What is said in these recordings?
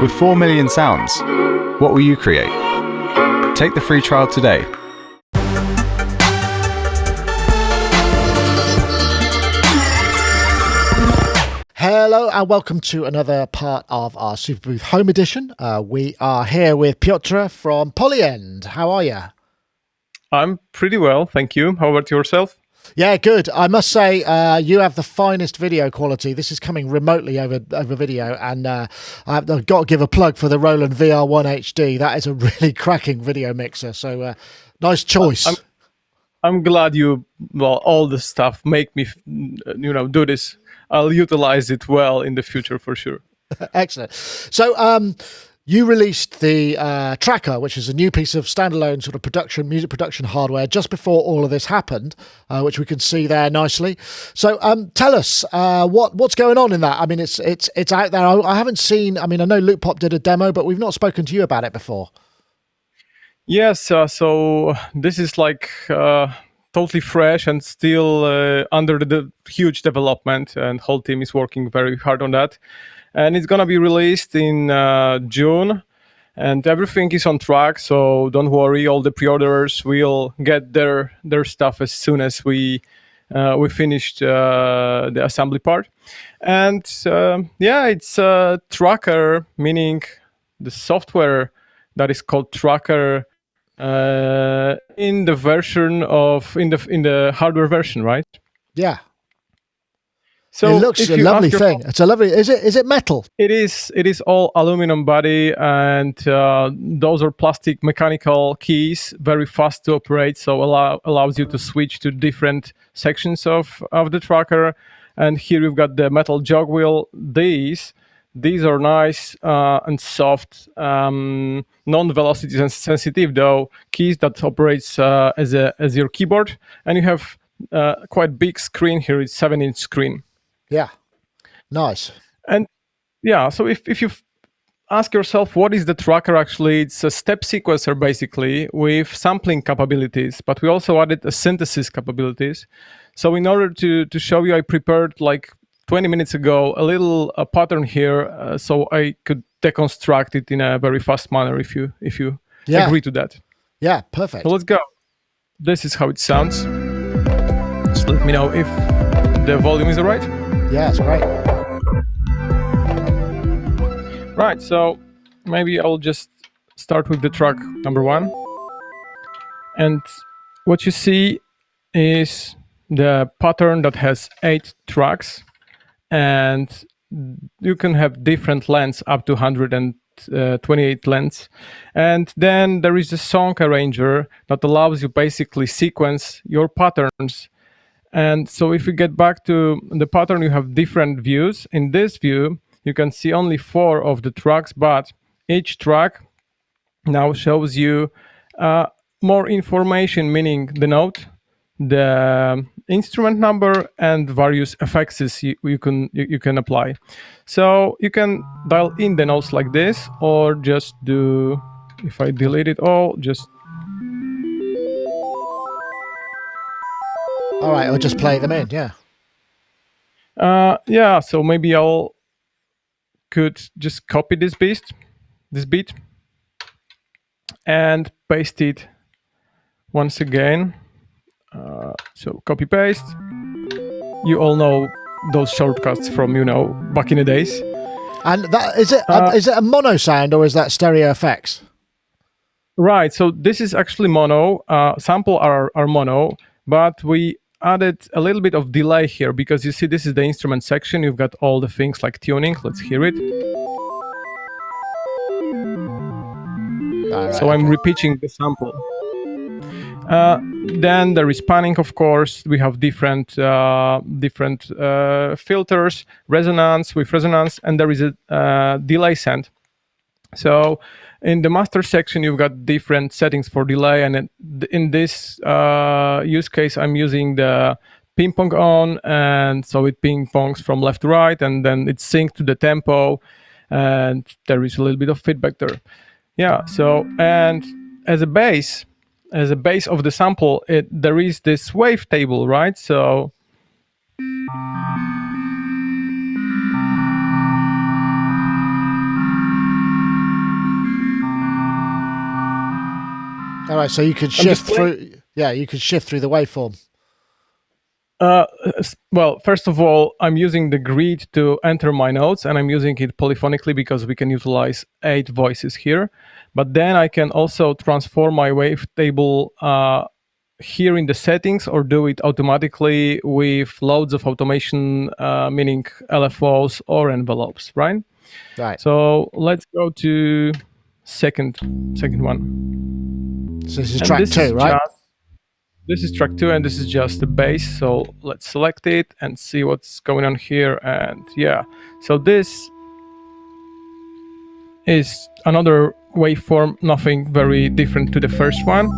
With 4 million sounds, what will you create? Take the free trial today. Hello and welcome to another part of our Superbooth Home Edition. We are here with Piotr from Polyend. How are you? I'm pretty well, thank you. How about yourself? Yeah, good. I must say, you have the finest video quality. This is coming remotely over video, and I've got to give a plug for the Roland VR1 HD. That is a really cracking video mixer. So, nice choice. I'm glad all the stuff make me, do this. I'll utilize it well in the future for sure. Excellent. So, you released the Tracker, which is a new piece of standalone sort of music production hardware just before all of this happened, which we can see there nicely. So tell us what's going on in that. I mean, it's out there. I haven't seen, I know Loopcloud did a demo, but we've not spoken to you about it before. Yes, so this is like totally fresh and still under the huge development, and whole team is working very hard on that. And it's going to be released in June, and everything is on track, so don't worry. All the pre-orders will get their stuff as soon as we finished the assembly part. And it's a Tracker, meaning the software that is called Tracker in the hardware version, right? Yeah. So it looks a lovely thing. It's a lovely. Is it metal? It is. It is all aluminum body, and those are plastic mechanical keys, very fast to operate. So allows you to switch to different sections of the Tracker. And here you've got the metal jog wheel. These are nice and soft, non-velocity sensitive though keys that operates as your keyboard. And you have quite big screen here. It's 7-inch screen. Yeah, nice. And yeah, so if you ask yourself what is the Tracker, actually it's a step sequencer basically with sampling capabilities, but we also added a synthesis capabilities. So in order to show you, I prepared like 20 minutes ago a little pattern here, so I could deconstruct it in a very fast manner if you agree to that. Yeah, perfect. So let's go. This is how it sounds. Just let me know if the volume is all right. Yeah, it's great. Right, so maybe I'll just start with the track number 1. And what you see is the pattern that has 8 tracks, and you can have different lengths up to 128 lengths. And then there is a song arranger that allows you basically sequence your patterns. And so if we get back to the pattern, you have different views. In this view, you can see only 4 of the tracks, but each track now shows you more information, meaning the note, the instrument number, and various effects you can apply. So you can dial in the notes like this, or just do, if I delete it all, just... All right, I'll just play them in, yeah. So maybe could just copy this beat, and paste it once again. So copy paste. You all know those shortcuts from back in the days. And that is it a mono sound or is that stereo effects? Right. So this is actually mono. Sample are mono, but we added a little bit of delay here because you see this is the instrument section. You've got all the things like tuning. Let's hear it. Right, so I'm repeating the sample. Then there is panning, of course. We have different filters, resonance, and there is a delay send. So in the master section, you've got different settings for delay, and in this use case, I'm using the ping pong on, and so it ping pongs from left to right, and then it's synced to the tempo, and there is a little bit of feedback there. Yeah. So, and as a base of the sample, there is this wave table, right? So All right, so you could shift through. Yeah, you could shift through the waveform. Well, first of all, I'm using the grid to enter my notes, and I'm using it polyphonically because we can utilize 8 voices here. But then I can also transform my wavetable here in the settings, or do it automatically with loads of automation, meaning LFOs or envelopes, right? Right. So let's go to second one. So this is track 2, right? This is track 2, and this is just the bass. So let's select it and see what's going on here. And yeah, so this is another waveform, nothing very different to the first one.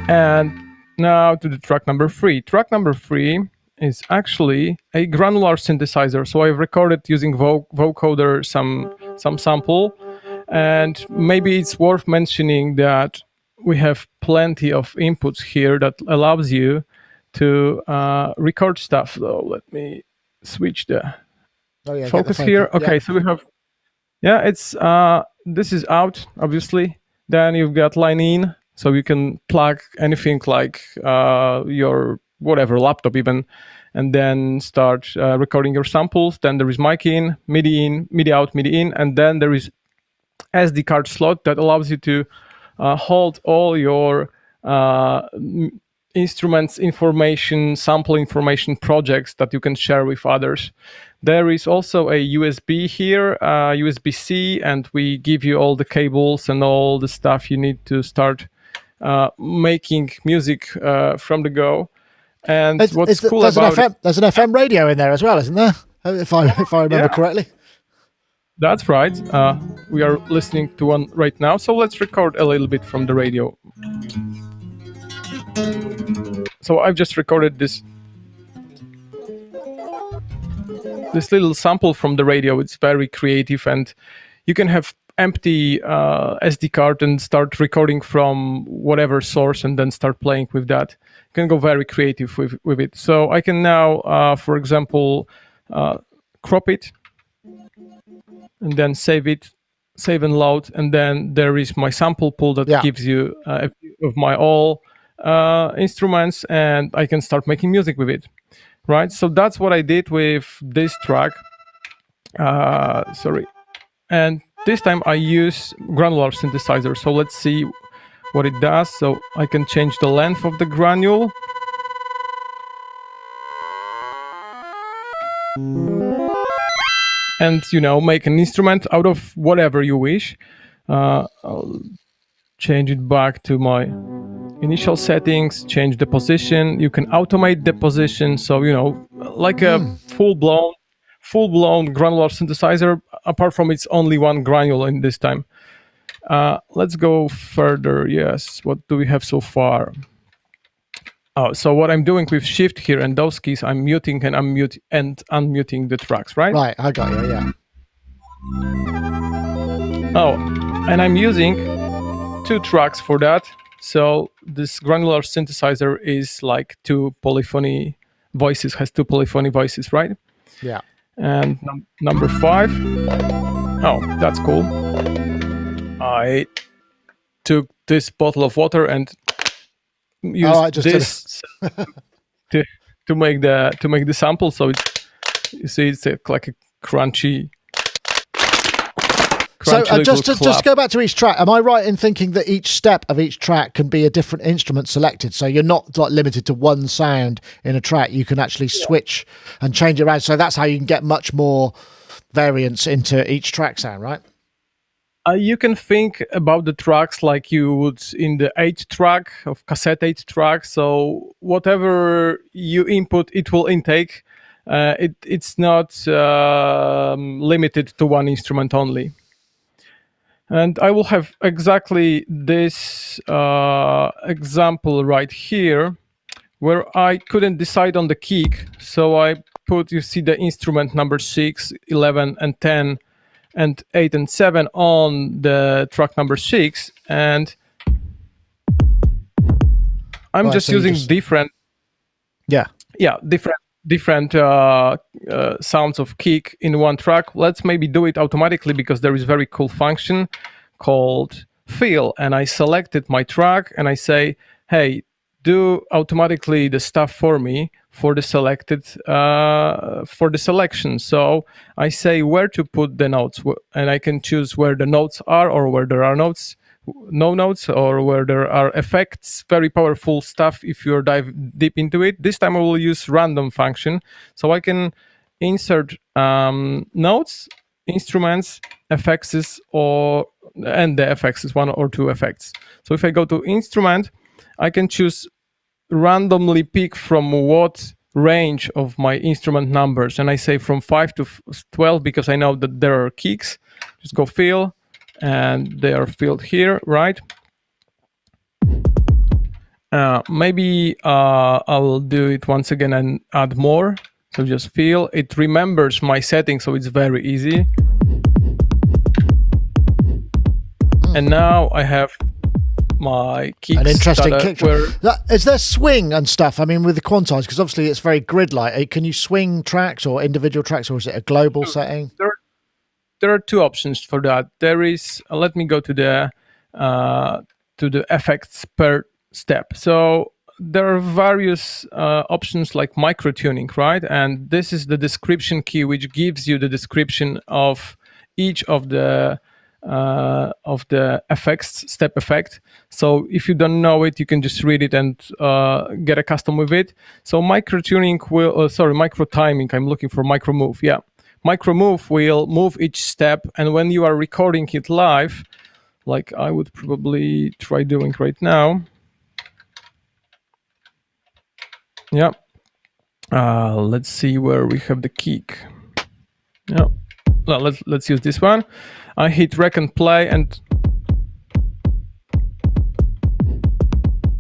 And now to the track number 3. Track number 3 is actually a granular synthesizer. So I've recorded using vocoder some sample, and maybe it's worth mentioning that we have plenty of inputs here that allows you to record stuff. So let me switch the focus here. Okay, so we have, it's this is out, obviously. Then you've got line in, so you can plug anything like your whatever laptop even, and then start recording your samples. Then there is mic in, MIDI out, MIDI in, and then there is SD card slot that allows you to hold all your instruments information, sample information projects that you can share with others. There is also a USB here, USB-C, and we give you all the cables and all the stuff you need to start making music from the go. And what's cool about it, there's an FM radio in there as well, isn't there? If I remember correctly. That's right. We are listening to one right now, so let's record a little bit from the radio. So I've just recorded this little sample from the radio. It's very creative, and you can have empty SD card and start recording from whatever source and then start playing with that. You can go very creative with it. So I can now, for example, crop it, and then save and load, and then there is my sample pool that gives you a view of my all instruments, and I can start making music with it, right? So that's what I did with this track. And this time I use granular synthesizer. So let's see what it does. So I can change the length of the granule. And, make an instrument out of whatever you wish. I'll change it back to my initial settings, change the position. You can automate the position. So, like a full-blown granular synthesizer, apart from it's only one granule in this time. Let's go further. Yes, what do we have so far? So what I'm doing with Shift here and those keys, I'm muting and unmuting the tracks, right? Right, I got you, yeah. Oh, and I'm using 2 tracks for that. So this granular synthesizer is like 2 polyphony voices, has 2 polyphony voices, right? Yeah. And number 5. Oh, that's cool. I took this bottle of water and used this to make the sample. So you see, it's like a crunchy. So just go back to each track. Am I right in thinking that each step of each track can be a different instrument selected? So you're not like limited to one sound in a track. You can actually switch and change it around. So that's how you can get much more variance into each track sound, right? You can think about the tracks like you would in the 8-track of cassette 8-track. So whatever you input, it will intake. It's not limited to one instrument only. And I will have exactly this example right here, where I couldn't decide on the kick. So I put, you see the instrument number 6, 11, and 10, and 8 and 7 on the track number 6, and I'm just using different sounds of kick in one track. Let's maybe do it automatically, because there is very cool function called fill, and I selected my track, and I say, hey, do automatically the stuff for me for the selected for the selection. So I say where to put the notes, and I can choose where the notes are, or where there are notes, no notes, or where there are effects. Very powerful stuff if you dive deep into it. This time I will use random function, so I can insert notes, instruments, effects, and the effects is 1 or 2 effects. So if I go to instrument, I can choose randomly pick from what range of my instrument numbers, and I say from 5 to 12 because I know that there are kicks. Just go fill, and they are filled here, right? Maybe I will do it once again and add more. So just fill. It remembers my settings, so it's very easy. And now I have my kicks. An interesting kick drum. Is there swing and stuff? I mean, with the quantize, because obviously it's very grid-like. Can you swing tracks or individual tracks, or is it a global setting? There are 2 options for that. There is. Let me go to the effects per step. So there are various options like micro tuning, right? And this is the description key, which gives you the description of each of the effects, step effect. So if you don't know it, you can just read it and get accustomed with it. So micro tuning micro timing. I'm looking for micro move. Yeah, micro move will move each step, and when you are recording it live, like I would probably try doing right now. Yeah. Let's see where we have the kick. Yeah. Well, let's use this one. I hit rec and play and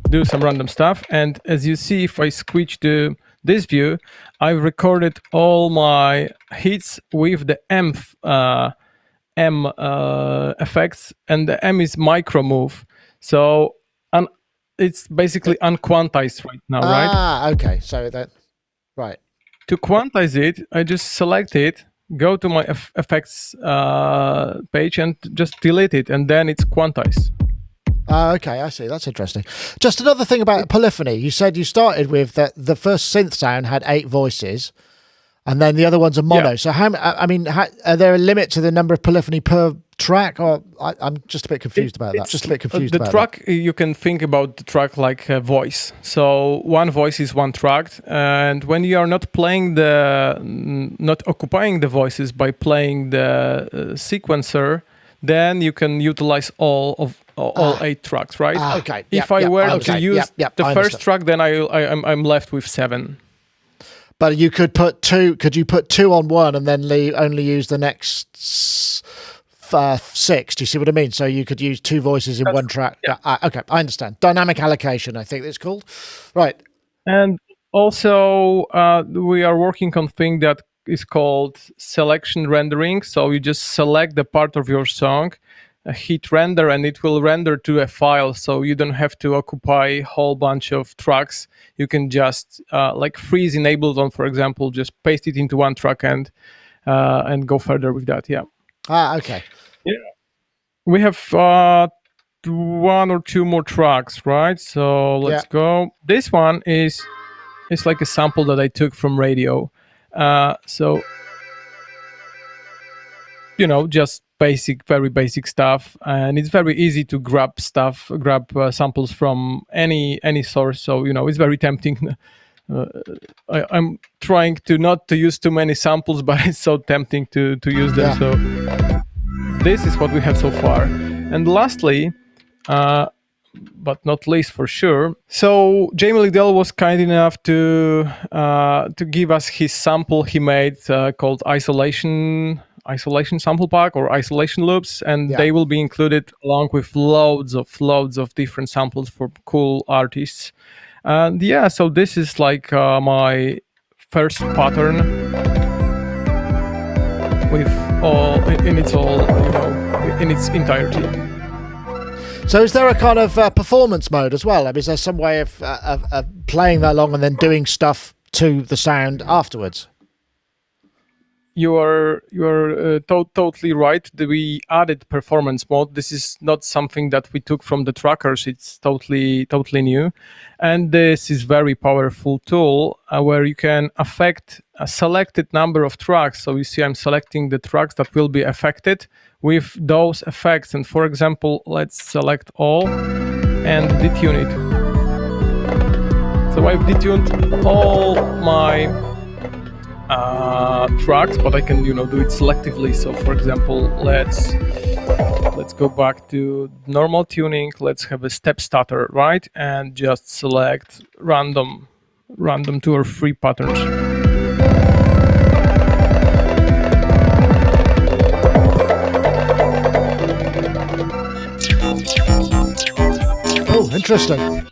do some random stuff. And as you see, if I switch to this view, I've recorded all my hits with the M effects, and the M is micro move. So it's basically unquantized right now, right? Ah, okay. So that, right. To quantize it, I just select it, go to my effects page, and just delete it, and then it's quantized. Okay, I see. That's interesting. Just another thing about polyphony. You said you started with that the first synth sound had 8 voices, and then the other ones are mono. Yeah. So are there a limit to the number of polyphony per track? Or I'm just a bit confused about that. Just a bit confused about the track. You can think about the track like a voice. So one voice is one track, and when you are not occupying the voices by playing the sequencer, then you can utilize all 8 tracks, right? Okay. If I were to use the first track, then I'm left with 7. But you could put 2. Could you put 2 on one and then only use the next 6? Do you see what I mean? So you could use 2 voices in one track. Yeah. Okay, I understand. Dynamic allocation, I think it's called. Right. And also, we are working on thing that is called selection rendering. So you just select the part of your song, hit render, and it will render to a file. So you don't have to occupy a whole bunch of tracks. You can just like freeze enabled on, for example, just paste it into one track and go further with that. Yeah. Okay. Yeah. We have 1 or 2 more tracks, right? So let's go. This one is like a sample that I took from radio. So just very basic stuff, and it's very easy to grab samples from any source. So it's very tempting. I'm trying not to use too many samples, but it's so tempting to use them. So this is what we have so far. And lastly, but not least for sure, so Jamie Liddell was kind enough to give us his sample he made called Isolation sample pack or isolation loops, and they will be included along with loads of different samples for cool artists. And so this is like my first pattern with in its entirety. So is there a kind of performance mode as well? I mean, is there some way of playing that along and then doing stuff to the sound afterwards? you're totally right. We added performance mode. This is not something that we took from the trackers. It's totally new, and this is very powerful tool where you can affect a selected number of tracks. So you see, I'm selecting the tracks that will be affected with those effects. And for example, let's select all and detune it. So I've detuned all my tracks, but I can do it selectively. So for example, let's go back to normal tuning. Let's have a step stutter, right? And just select random 2 or 3 patterns. Oh, interesting.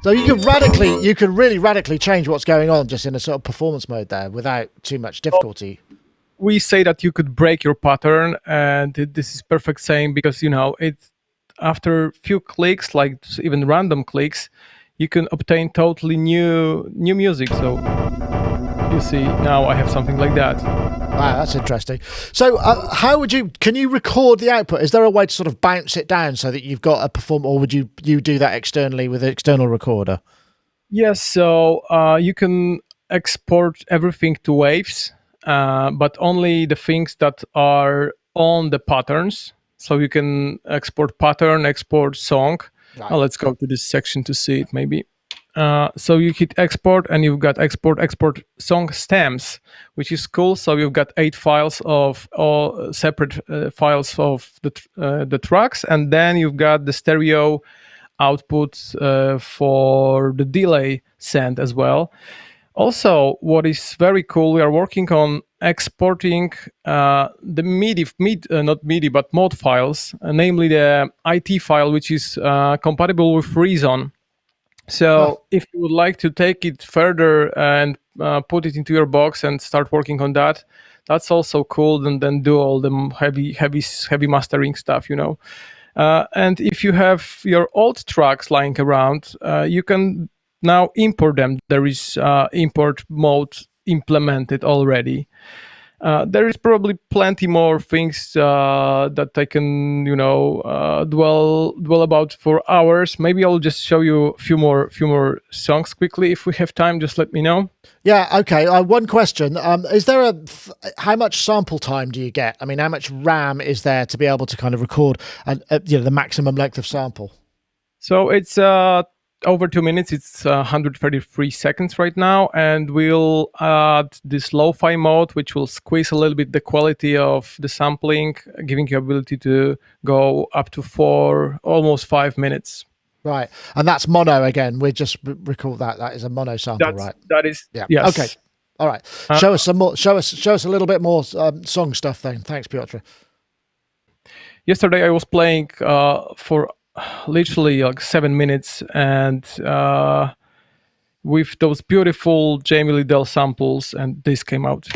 So you can really radically change what's going on just in a sort of performance mode there without too much difficulty. We say that you could break your pattern, and this is perfect saying because it's after few clicks, like even random clicks, you can obtain totally new music. So you see, now I have something like that. Wow, that's interesting. So can you record the output? Is there a way to sort of bounce it down so that you've got a perform, or would you do that externally with an external recorder? Yes, so you can export everything to waves, but only the things that are on the patterns. So you can export pattern, export song. Right. Let's go to this section to see it maybe. So you hit export and you've got export song stems, which is cool. So you've got 8 files of all separate files of the tracks, and then you've got the stereo output for the delay send as well. Also, what is very cool, we are working on exporting the not MIDI, but mod files, namely the IT file, which is compatible with Reason. So if you would like to take it further and put it into your box and start working on that, that's also cool. And then do all the heavy mastering stuff, And if you have your old tracks lying around, you can now import them. There is import mode implemented already. There is probably plenty more things that I can, dwell about for hours. Maybe I'll just show you a few more songs quickly. If we have time, just let me know. Yeah. Okay. One question: is there how much sample time do you get? I mean, how much RAM is there to be able to kind of record the maximum length of sample? So it's over 2 minutes. It's 133 seconds right now, and we'll add this lo-fi mode, which will squeeze a little bit the quality of the sampling, giving you ability to go up to almost 5 minutes. Right, and that's mono again. We just recall that is a mono sample, right? That is, yeah. Yes. Okay, all right. Show us some more. Show us a little bit more song stuff then. Thanks, Piotr. Yesterday I was playing for literally like 7 minutes, and with those beautiful Jamie Liddell samples, and this came out.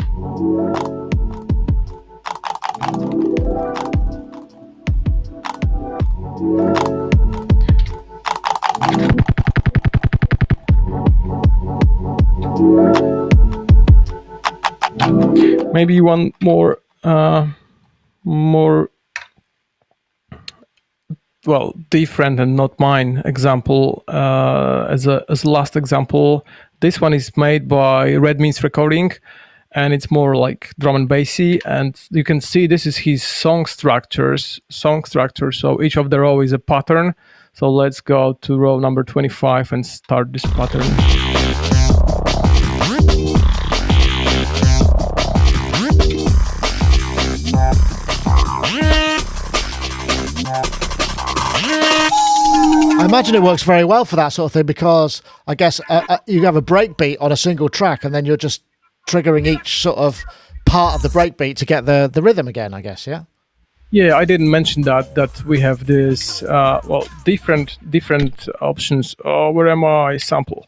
Maybe one more different and not mine example as a last example. This one is made by Red Means Recording, and it's more like drum and bassy, and you can see this is his song structure. So each of the row is a pattern. So let's go to row number 25 and start this pattern. I imagine it works very well for that sort of thing, because I guess you have a breakbeat on a single track, and then you're just triggering each sort of part of the breakbeat to get the rhythm again, I guess, yeah? Yeah, I didn't mention that we have this different options. Oh, where am I? Sample.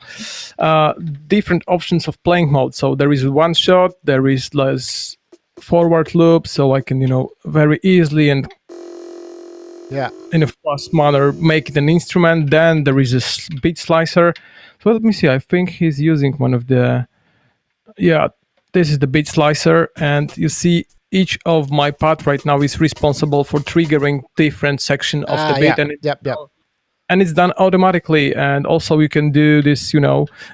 Different options of playing mode. So there is one shot, there is less forward loop, so I can very easily and in a fast manner make it an instrument. Then there is a beat slicer. So let me see. I think he's using one of the this is the bit slicer, and you see each of my path right now is responsible for triggering different section of the bit, and it's done automatically. And also you can do this,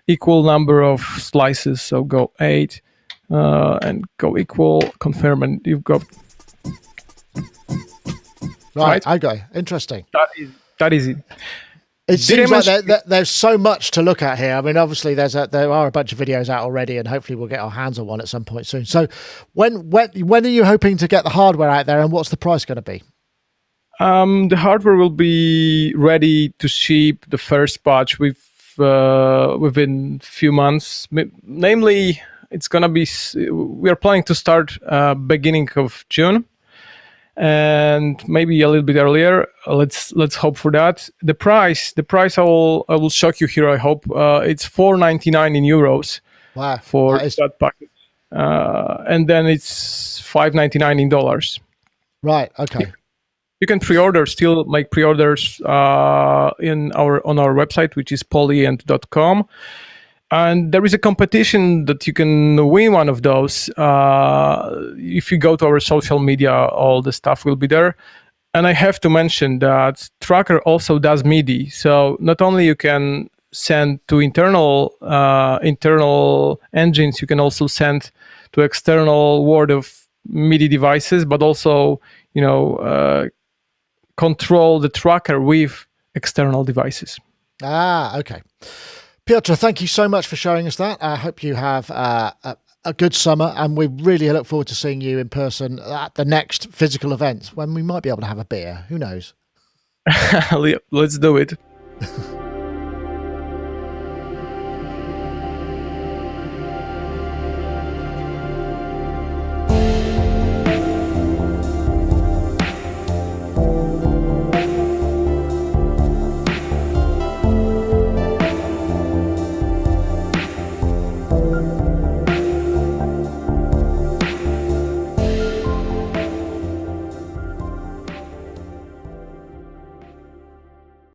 equal number of slices. So go 8 and go equal, confirm, and you've got. Right. Okay. Interesting. That is it. It seems like there's so much to look at here. I mean, obviously there are a bunch of videos out already, and hopefully we'll get our hands on one at some point soon. So when are you hoping to get the hardware out there, and what's the price going to be? The hardware will be ready to ship the first batch within few months. Namely, it's going to be, we are planning to start beginning of June. And maybe a little bit earlier. Let's hope for that. The price I will shock you here. I hope it's €4.99 in euros. Wow, for that package, and then it's $5.99 in dollars. Right. Okay. You can still make pre-orders on our website, which is polyend.com. And there is a competition that you can win one of those. If you go to our social media, all the stuff will be there. And I have to mention that Tracker also does MIDI. So not only you can send to internal engines, you can also send to external world of MIDI devices, but also control the Tracker with external devices. Okay. Piotr, thank you so much for showing us that. I hope you have a good summer, and we really look forward to seeing you in person at the next physical event when we might be able to have a beer. Who knows? Let's do it.